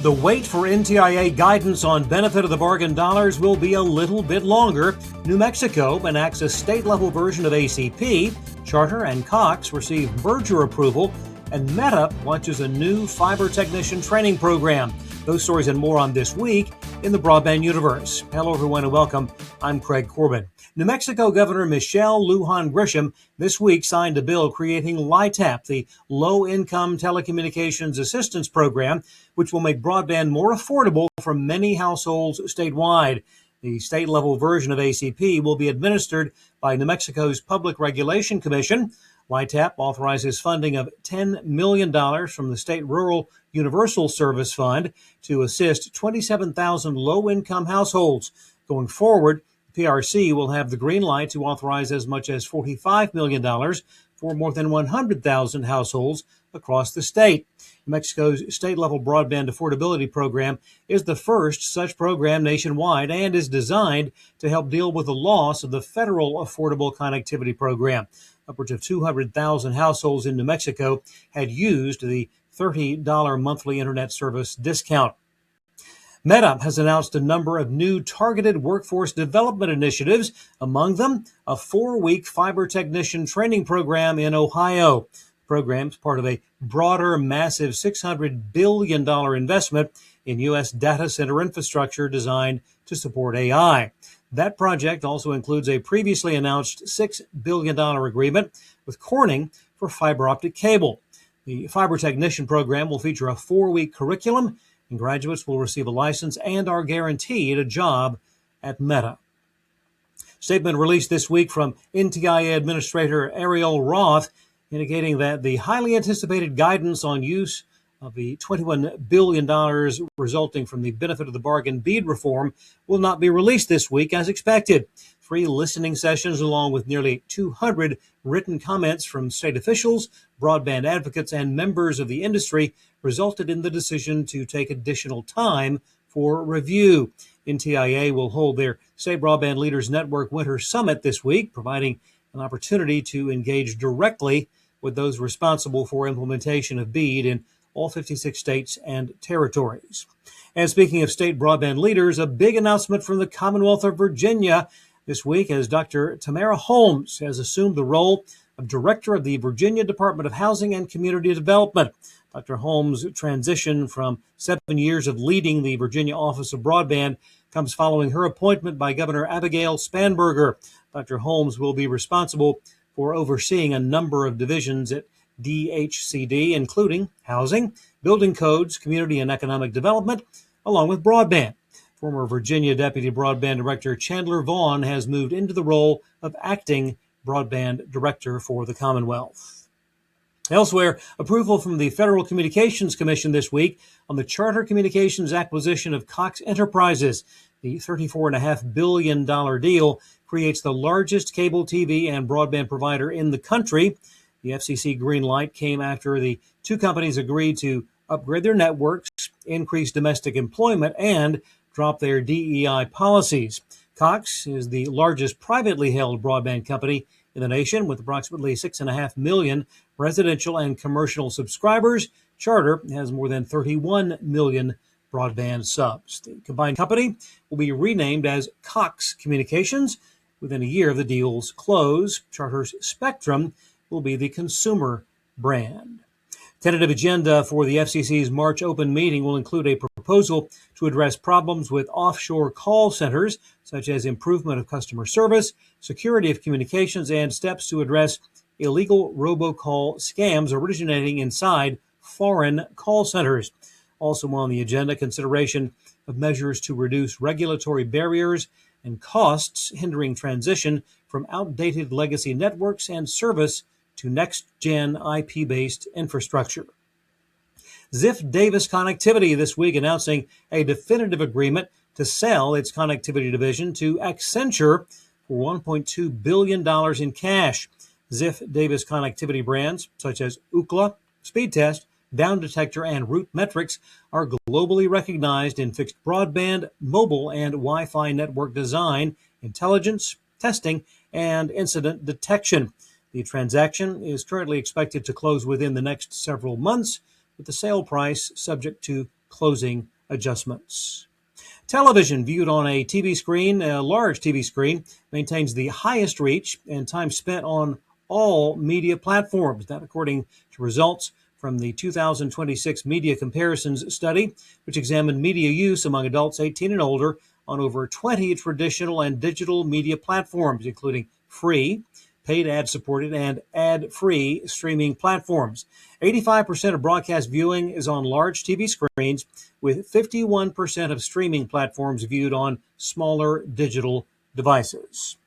The wait for NTIA guidance on benefit of the bargain dollars will be a little bit longer. New Mexico enacts a state-level version of ACP. Charter and Cox receive merger approval. And Meta launches a new fiber technician training program. Those stories and more on This Week in the Broadband Universe. Hello, everyone, and welcome. I'm Craig Corbin. New Mexico Governor Michelle Lujan Grisham this week signed a bill creating LITAP, the Low-Income Telecommunications Assistance Program, which will make broadband more affordable for many households statewide. The state-level version of ACP will be administered by New Mexico's Public Regulation Commission. LITAP authorizes funding of $10 million from the State Rural Universal Service Fund to assist 27,000 low-income households. Going forward, PRC will have the green light to authorize as much as $45 million for more than 100,000 households across the state. New Mexico's state-level broadband affordability program is the first such program nationwide and is designed to help deal with the loss of the federal Affordable Connectivity Program. Upwards of 200,000 households in New Mexico had used the $30 monthly internet service discount. Meta has announced a number of new targeted workforce development initiatives, among them a 4-week fiber technician training program in Ohio. The program is part of a broader, massive $600 billion investment in U.S. data center infrastructure designed to support AI. That project also includes a previously announced $6 billion agreement with Corning for fiber optic cable. The fiber technician program will feature a 4-week curriculum, and graduates will receive a license and are guaranteed a job at Meta. Statement released this week from NTIA Administrator Ariel Roth indicating that the highly anticipated guidance on use of the $21 billion resulting from the benefit of the bargain BEAD reform will not be released this week as expected. 3 listening sessions along with nearly 200 written comments from state officials, broadband advocates, and members of the industry resulted in the decision to take additional time for review. NTIA will hold their State Broadband Leaders Network Winter Summit this week, providing an opportunity to engage directly with those responsible for implementation of BEAD in all 56 states and territories. And speaking of state broadband leaders, a big announcement from the Commonwealth of Virginia this week as Dr. Tamara Holmes has assumed the role of Director of the Virginia Department of Housing and Community Development. Dr. Holmes' transition from 7 years of leading the Virginia Office of Broadband comes following her appointment by Governor Abigail Spanberger. Dr. Holmes will be responsible for overseeing a number of divisions at DHCD, including housing, building codes, community and economic development, along with broadband. Former Virginia Deputy Broadband Director Chandler Vaughn has moved into the role of acting Broadband Director for the Commonwealth. Elsewhere, approval from the Federal Communications Commission this week on the Charter Communications acquisition of Cox Enterprises. The $34.5 billion deal creates the largest cable TV and broadband provider in the country. The FCC green light came after the 2 companies agreed to upgrade their networks, increase domestic employment, and drop their DEI policies. Cox is the largest privately held broadband company in the nation with approximately 6.5 million residential and commercial subscribers. Charter has more than 31 million broadband subs. The combined company will be renamed as Cox Communications within a year of the deal's close. Charter's Spectrum will be the consumer brand. Tentative agenda for the FCC's March open meeting will include a proposal to address problems with offshore call centers, such as improvement of customer service, security of communications, and steps to address illegal robocall scams originating inside foreign call centers. Also on the agenda, consideration of measures to reduce regulatory barriers and costs hindering transition from outdated legacy networks and service to next-gen IP-based infrastructure. Ziff Davis Connectivity this week announcing a definitive agreement to sell its connectivity division to Accenture for $1.2 billion in cash. Ziff Davis Connectivity brands such as Ookla, Speedtest, Down Detector, and Root Metrics are globally recognized in fixed broadband, mobile, and Wi-Fi network design, intelligence, testing, and incident detection. The transaction is currently expected to close within the next several months, with the sale price subject to closing adjustments. Television viewed on a TV screen, a large TV screen, maintains the highest reach and time spent on all media platforms. That according to results from the 2026 Media Comparisons Study, which examined media use among adults 18 and older on over 20 traditional and digital media platforms, including free, paid ad-supported, and ad-free streaming platforms. 85% of broadcast viewing is on large TV screens, with 51% of streaming platforms viewed on smaller digital devices.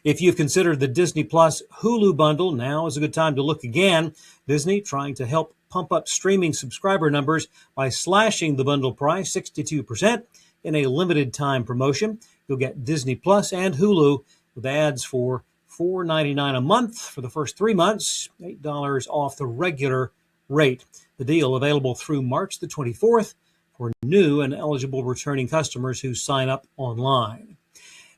If you've considered the Disney Plus Hulu bundle, now is a good time to look again. Disney trying to help pump up streaming subscriber numbers by slashing the bundle price 62% in a limited time promotion. You'll get Disney Plus and Hulu with ads for $4.99 a month for the first 3 months, $8 off the regular rate. The deal available through March the 24th for new and eligible returning customers who sign up online.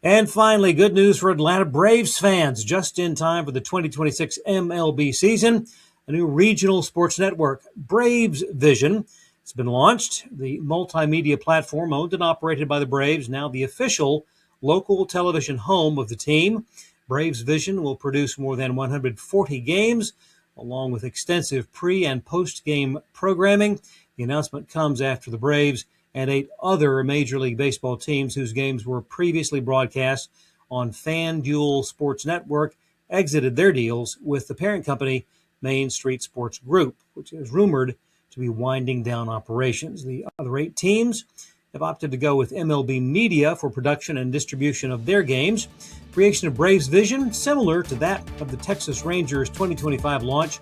And finally, good news for Atlanta Braves fans. Just in time for the 2026 MLB season, a new regional sports network, Braves Vision, has been launched. The multimedia platform owned and operated by the Braves, now the official local television home of the team. Braves Vision will produce more than 140 games, along with extensive pre- and post-game programming. The announcement comes after the Braves and 8 other Major League Baseball teams whose games were previously broadcast on FanDuel Sports Network exited their deals with the parent company, Main Street Sports Group, which is rumored to be winding down operations. The other 8 teams have opted to go with MLB Media for production and distribution of their games. Creation of Braves Vision, similar to that of the Texas Rangers 2025 launch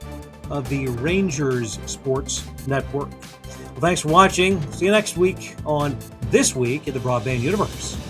of the Rangers Sports Network. Well, thanks for watching. See you next week on This Week in the Broadband Universe.